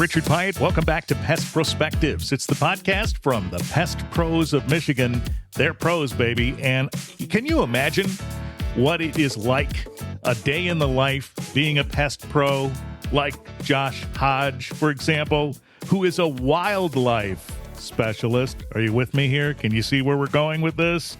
Richard Pyatt. Welcome back to PEST PROSpectives. It's the podcast from the Pest Pros of Michigan. They're pros, baby. And can you imagine what it is like a day in the life being a pest pro, like Josh Hodge, for example, who is a wildlife specialist? Are you with me here? Can you see where we're going with this?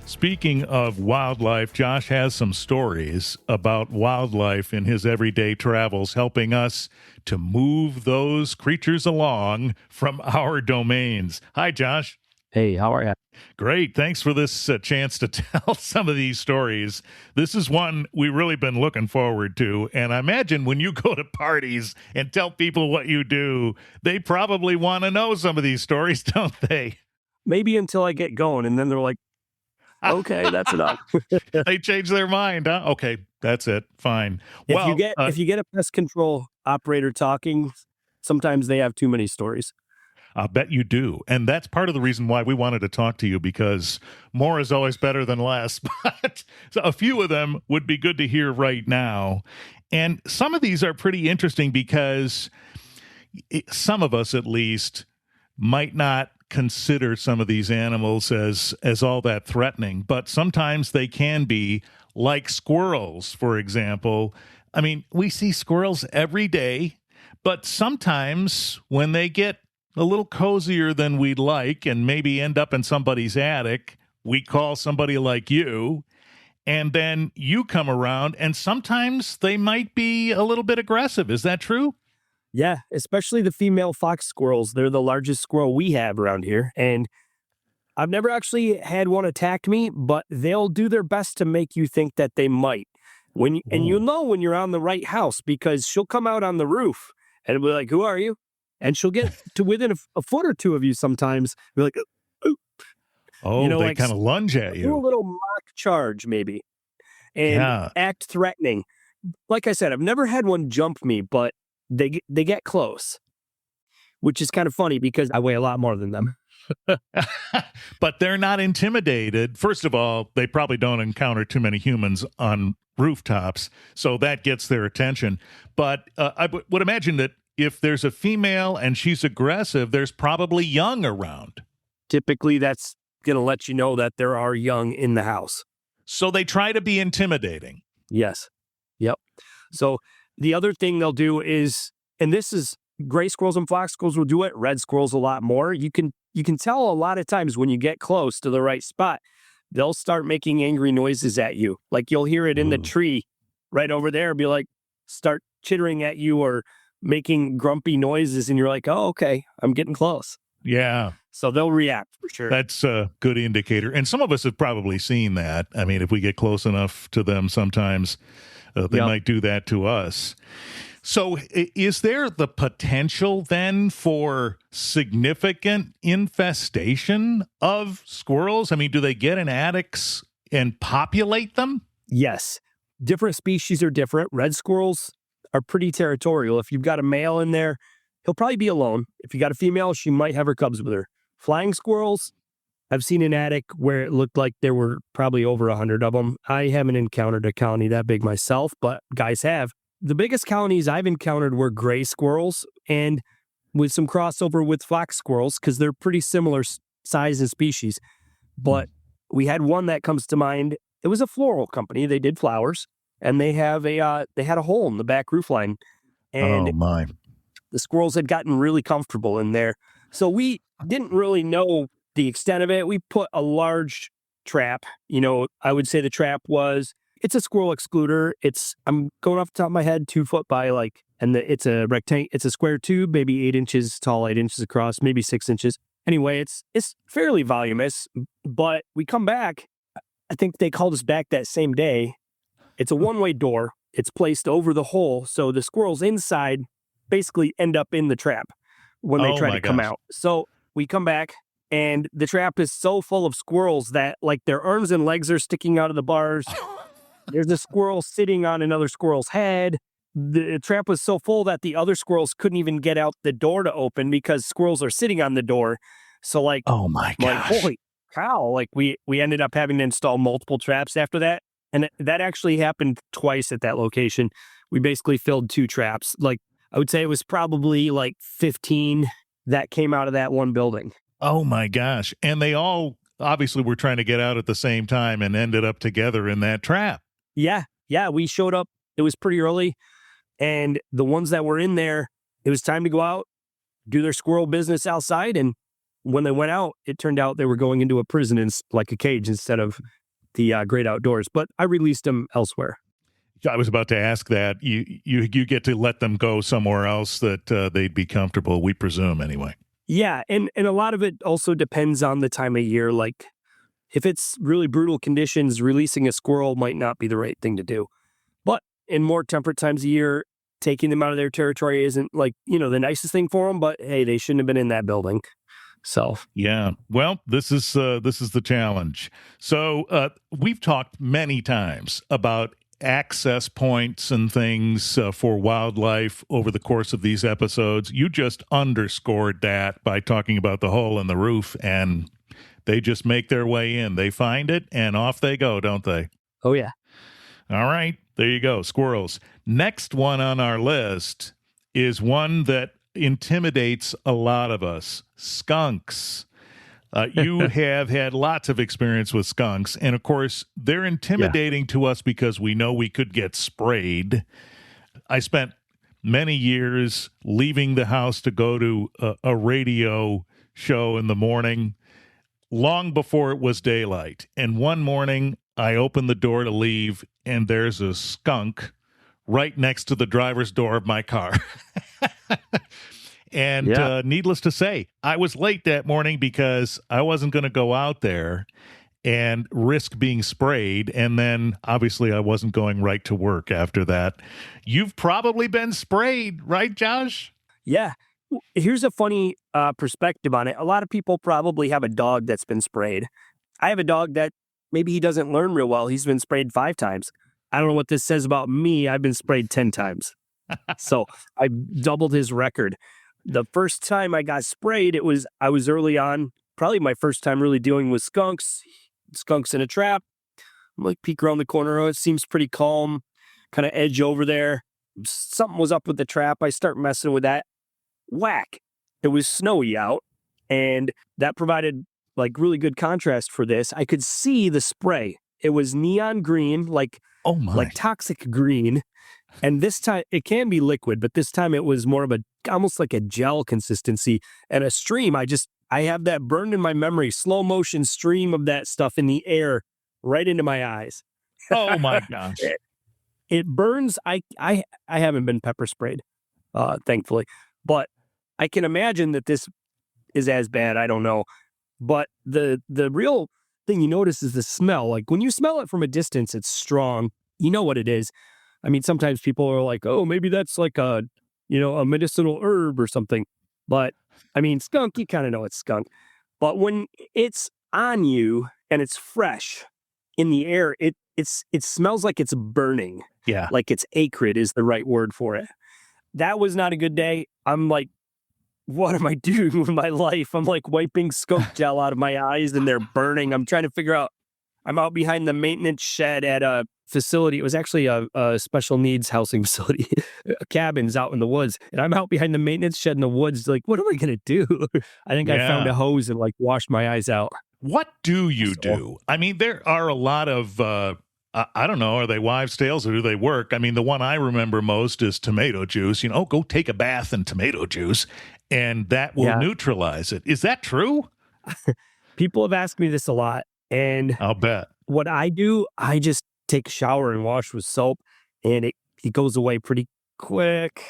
Speaking of wildlife, Josh has some stories about wildlife in his everyday travels, helping us to move those creatures along from our domains. Hi, Josh. Hey, how are you? Great. Thanks for this chance to tell some of these stories. This is one we've really been looking forward to. And I imagine when you go to parties and tell people what you do, they probably want to know some of these stories, don't they? Maybe until I get going, and then they're like, okay, that's enough. They change their mind, huh? Okay, that's it. Fine. If you get a pest control operator talking, sometimes they have too many stories. I'll bet you do. And that's part of the reason why we wanted to talk to you, because more is always better than less. But so a few of them would be good to hear right now. And some of these are pretty interesting because some of us, at least, might not consider some of these animals as all that threatening, but sometimes they can be, like squirrels, for example. I mean, we see squirrels every day, but sometimes when they get a little cozier than we'd like and maybe end up in somebody's attic, we call somebody like you, and then you come around, and sometimes they might be a little bit aggressive. Is that true? Yeah, especially the female fox squirrels. They're the largest squirrel we have around here. And I've never actually had one attack me, but they'll do their best to make you think that they might. And you'll know when you're on the right house, because she'll come out on the roof and be like, "Who are you?" And she'll get to within a foot or two of you sometimes. Be like, "Ooh." Oh, they like, kind of lunge at you. Do a little mock charge maybe and act threatening. Like I said, I've never had one jump me, but they get close, which is kind of funny because I weigh a lot more than them. But they're not intimidated. First of all, they probably don't encounter too many humans on rooftops, so that gets their attention. But I would imagine that if there's a female and she's aggressive, there's probably young around. Typically, that's going to let you know that there are young in the house. So they try to be intimidating. Yes. Yep. So the other thing they'll do is, and this is gray squirrels and fox squirrels will do it, red squirrels a lot more. You can tell a lot of times when you get close to the right spot, they'll start making angry noises at you. Like you'll hear it in the tree right over there, be like, start chittering at you or making grumpy noises, and you're like, oh, okay, I'm getting close. Yeah. So they'll react for sure. That's a good indicator. And some of us have probably seen that. I mean, if we get close enough to them, sometimes they might do that to us. So is there the potential then for significant infestation of squirrels? I mean, do they get in attics and populate them? Yes. Different species are different. Red squirrels are pretty territorial. If you've got a male in there, he'll probably be alone. If you got a female, she might have her cubs with her. Flying squirrels, I've seen an attic where it looked like there were probably over 100 of them. I haven't encountered a colony that big myself, but guys have. The biggest colonies I've encountered were gray squirrels, and with some crossover with fox squirrels, because they're pretty similar size and species. But we had one that comes to mind. It was a floral company. They did flowers, and they had a hole in the back roof line. And oh my! The squirrels had gotten really comfortable in there. So we didn't really know the extent of it. We put a large trap. I would say the trap it's a squirrel excluder. I'm going off the top of my head, 2 foot by it's a rectangle. It's a square tube, maybe 8 inches tall, 8 inches across, maybe 6 inches. Anyway, it's fairly voluminous, but we come back. I think they called us back that same day. It's a one-way door. It's placed over the hole. So the squirrels inside basically end up in the trap when they try to come out. So we come back, and the trap is so full of squirrels that their arms and legs are sticking out of the bars. There's a squirrel sitting on another squirrel's head. The trap was so full that the other squirrels couldn't even get out the door to open because squirrels are sitting on the door. So oh my gosh. Holy cow. We ended up having to install multiple traps after that. And that actually happened twice at that location. We basically filled 2 traps. I would say it was probably like 15 that came out of that one building. Oh my gosh. And they all obviously were trying to get out at the same time and ended up together in that trap. Yeah. Yeah. We showed up. It was pretty early. And the ones that were in there, it was time to go out, do their squirrel business outside. And when they went out, it turned out they were going into a prison like a cage instead of the great outdoors. But I released them elsewhere. I was about to ask that. You get to let them go somewhere else that they'd be comfortable, we presume, anyway. Yeah, and a lot of it also depends on the time of year. Like, if it's really brutal conditions, releasing a squirrel might not be the right thing to do. But in more temperate times of year, taking them out of their territory isn't like, the nicest thing for them. But hey, they shouldn't have been in that building. So yeah, well, this is the challenge. So we've talked many times about access points and things for wildlife over the course of these episodes. You just underscored that by talking about the hole in the roof, and they just make their way in. They find it, and off they go, don't they? Oh, yeah. All right, there you go, squirrels. Next one on our list is one that intimidates a lot of us, skunks. You have had lots of experience with skunks, and of course, they're intimidating to us because we know we could get sprayed. I spent many years leaving the house to go to a radio show in the morning, long before it was daylight. And one morning, I opened the door to leave, and there's a skunk right next to the driver's door of my car. And needless to say, I was late that morning because I wasn't going to go out there and risk being sprayed. And then obviously I wasn't going right to work after that. You've probably been sprayed, right, Josh? Yeah. Here's a funny perspective on it. A lot of people probably have a dog that's been sprayed. I have a dog that maybe he doesn't learn real well. He's been sprayed 5 times. I don't know what this says about me. I've been sprayed 10 times. So I doubled his record. The first time I got sprayed, I was early on, probably my first time really dealing with skunks in a trap. I'm like, peek around the corner. Oh, it seems pretty calm, kind of edge over there. Something was up with the trap. I start messing with that. Whack. It was snowy out, and that provided like really good contrast for this. I could see the spray. It was neon green, like toxic green. And this time it can be liquid, but this time it was more of almost like a gel consistency and a stream. I have that burned in my memory, slow motion stream of that stuff in the air right into my eyes. Oh my gosh. It burns. I haven't been pepper sprayed, thankfully, but I can imagine that this is as bad. I don't know. But the real thing you notice is the smell. Like when you smell it from a distance, it's strong. You know what it is. I mean, sometimes people are like, oh, maybe that's like a medicinal herb or something. But I mean, skunk, you kind of know it's skunk. But when it's on you and it's fresh in the air, it smells like it's burning. Yeah. Like it's acrid is the right word for it. That was not a good day. I'm like, what am I doing with my life? I'm like wiping skunk gel out of my eyes and they're burning. I'm trying to figure out. I'm out behind the maintenance shed at a facility. It was actually a special needs housing facility, cabins out in the woods. And I'm out behind the maintenance shed in the woods. Like, what am I going to do? I think I found a hose and like washed my eyes out. What do you do? I mean, there are a lot of, I don't know, are they wives' tales or do they work? I mean, the one I remember most is tomato juice. Go take a bath in tomato juice and that will neutralize it. Is that true? People have asked me this a lot. And I'll bet. What I do, I just take a shower and wash with soap, and it goes away pretty quick.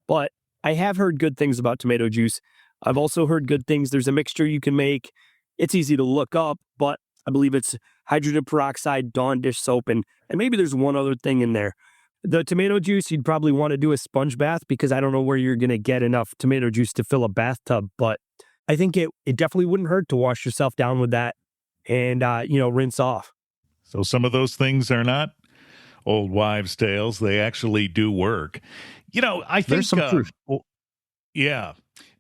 But I have heard good things about tomato juice. I've also heard good things. There's a mixture you can make. It's easy to look up, but I believe it's hydrogen peroxide, Dawn dish soap, and maybe there's one other thing in there. The tomato juice, you'd probably want to do a sponge bath because I don't know where you're going to get enough tomato juice to fill a bathtub, but I think it definitely wouldn't hurt to wash yourself down with that. And, rinse off. So some of those things are not old wives' tales. They actually do work. I think there's some truth. Yeah.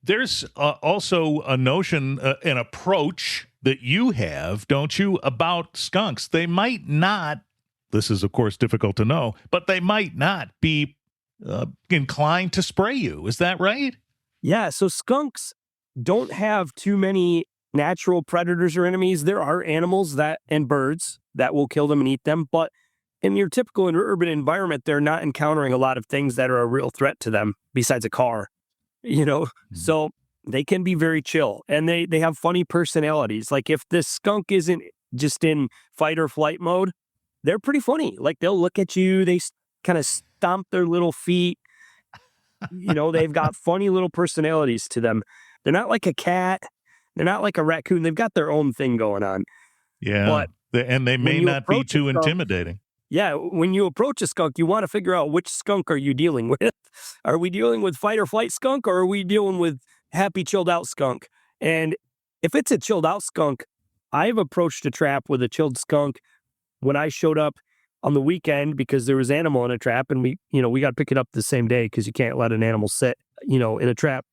There's also a notion, an approach that you have, don't you, about skunks. They might not, this is, of course, difficult to know, but they might not be inclined to spray you. Is that right? Yeah, so skunks don't have too many natural predators or enemies. There are animals that and birds that will kill them and eat them, but in your typical urban environment, they're not encountering a lot of things that are a real threat to them besides a car, you know? Mm. So they can be very chill and they have funny personalities. Like if this skunk isn't just in fight or flight mode, they're pretty funny. Like they'll look at you, they kind of stomp their little feet. They've got funny little personalities to them. They're not like a cat. They're not like a raccoon. They've got their own thing going on. Yeah. But And they when may you not be approach a too skunk, intimidating. yeah, when you approach a skunk, you want to figure out which skunk are you dealing with. Are we dealing with fight or flight skunk, or are we dealing with happy, chilled out skunk? And if it's a chilled out skunk, I've approached a trap with a chilled skunk when I showed up on the weekend because there was animal in a trap, and we got to pick it up the same day because you can't let an animal sit, in a trap.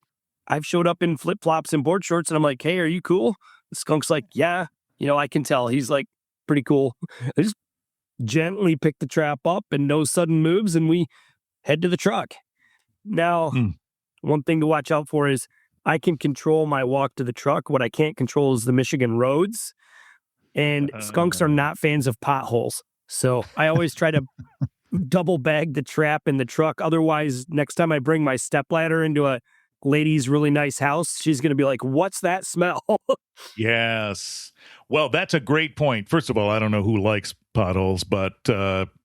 I've showed up in flip flops and board shorts, and I'm like, "Hey, are you cool?" The skunk's like, "Yeah." I can tell he's like pretty cool. I just gently pick the trap up and no sudden moves, and we head to the truck. Now, Mm. one thing to watch out for is I can control my walk to the truck. What I can't control is the Michigan roads, and skunks are Uh, not fans of potholes. So I always try to double bag the trap in the truck. Otherwise, next time I bring my stepladder into a lady's really nice house, she's going to be like, "What's that smell?" yes. Well, that's a great point. First of all, I don't know who likes potholes, but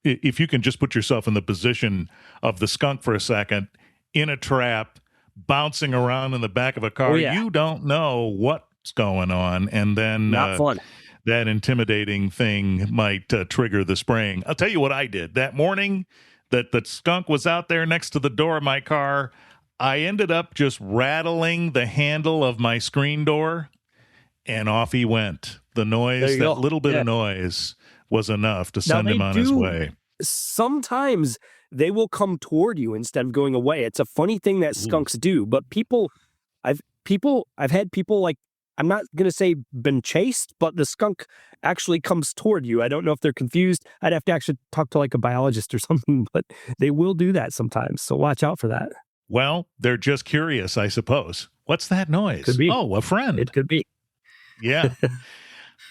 if you can just put yourself in the position of the skunk for a second in a trap, bouncing around in the back of a Oh, car, yeah. you don't know what's going on. And then Not fun. that intimidating thing might trigger the spraying. I'll tell you what I did that morning that the skunk was out there next to the door of my car. I ended up just rattling the handle of my screen door, and off he went. The There noise, you that go. little bit Yeah. of noise, was enough to Now send they him on his do way. sometimes they will come toward you instead of going away. It's a funny thing that Ooh. skunks do, but I've had people like I'm not going to say been chased, but the skunk actually comes toward you. I don't know if they're confused. I'd have to actually talk to like a biologist or something, but they will do that sometimes. So watch out for that. Well, they're just curious, I suppose. What's that Could noise? be. Oh, a friend. It could be. Yeah.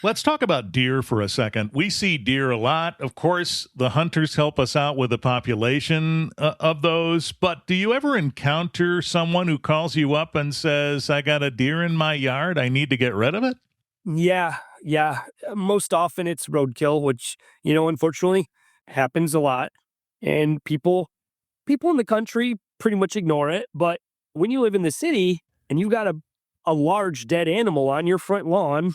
Let's talk about deer for a second. We see deer a lot. Of course, the hunters help us out with the population of those. But do you ever encounter someone who calls you up and says, "I got a deer in my yard. I need to get rid of it"? Yeah, yeah. Most often it's roadkill, which, unfortunately happens a lot. And people in the country pretty much ignore it. But when you live in the city and you got a large dead animal on your front lawn,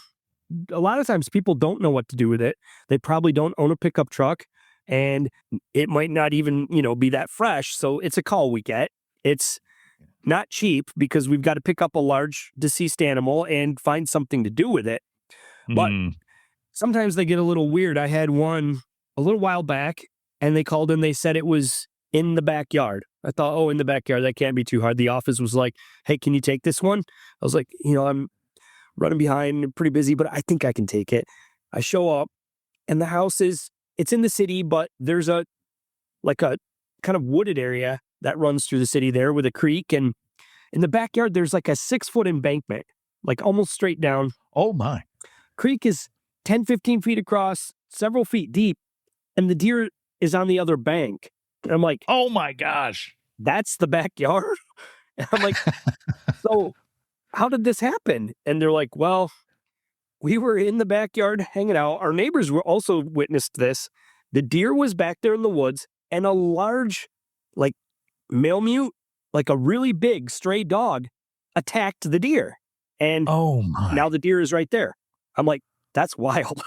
a lot of times people don't know what to do with it. They probably don't own a pickup truck and it might not even, be that fresh. So it's a call we get. It's not cheap because we've got to pick up a large deceased animal and find something to do with it. But Hmm. sometimes they get a little weird. I had one a little while back and they called and they said it was in the backyard. I thought, oh, in the backyard, that can't be too hard. The office was like, "Hey, can you take this one?" I was like, I'm running behind, pretty busy, but I think I can take it. I show up and the house it's in the city, but there's a kind of wooded area that runs through the city there with a creek. And in the backyard, there's like a 6-foot embankment, like almost straight down. Oh, my. Creek is 10, 15 feet across, several feet deep, and the deer is on the other bank. And I'm like, Oh, my gosh. "That's the backyard?" And I'm like, "So how did this happen?" And they're like, "Well, we were in the backyard hanging out. Our neighbors were also witnessed this. The deer was back there in the woods, and a large, like, malamute, like a really big stray dog, attacked the deer. And Oh, my. now the deer is right there." I'm like, "That's wild."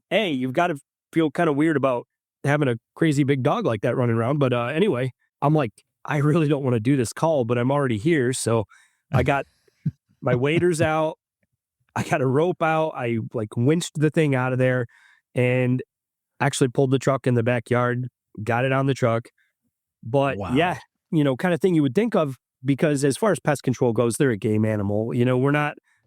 Hey, you've got to feel kind of weird about having a crazy big dog like that running around. But anyway, I'm like, I really don't want to do this call, but I'm already here. So I got my waders out. I got a rope out. I like winched the thing out of there and actually pulled the truck in the backyard, got it on the truck. But Wow. yeah, kind of thing you would think of because as far as pest control goes, they're a game animal.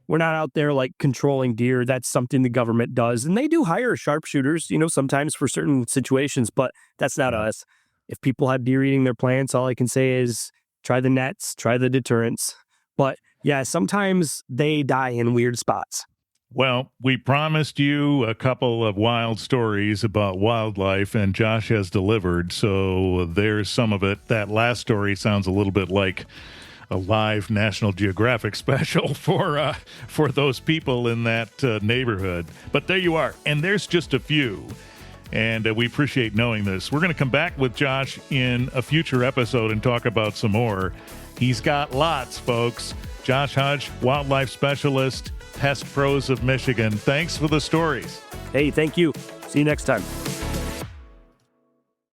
We're not out there like controlling deer. That's something the government does. And they do hire sharpshooters, sometimes for certain situations, but that's not Yeah. us. If people have deer eating their plants, all I can say is try the nets, try the deterrents. But yeah, sometimes they die in weird spots. Well, we promised you a couple of wild stories about wildlife, and Josh has delivered. So there's some of it. That last story sounds a little bit like a live National Geographic special for those people in that neighborhood. But there you are, and there's just a few. And we appreciate knowing this. We're going to come back with Josh in a future episode and talk about some more. He's got lots, folks. Josh Hodge, wildlife specialist, Pest Pros of Michigan. Thanks for the stories. Hey, thank you. See you next time.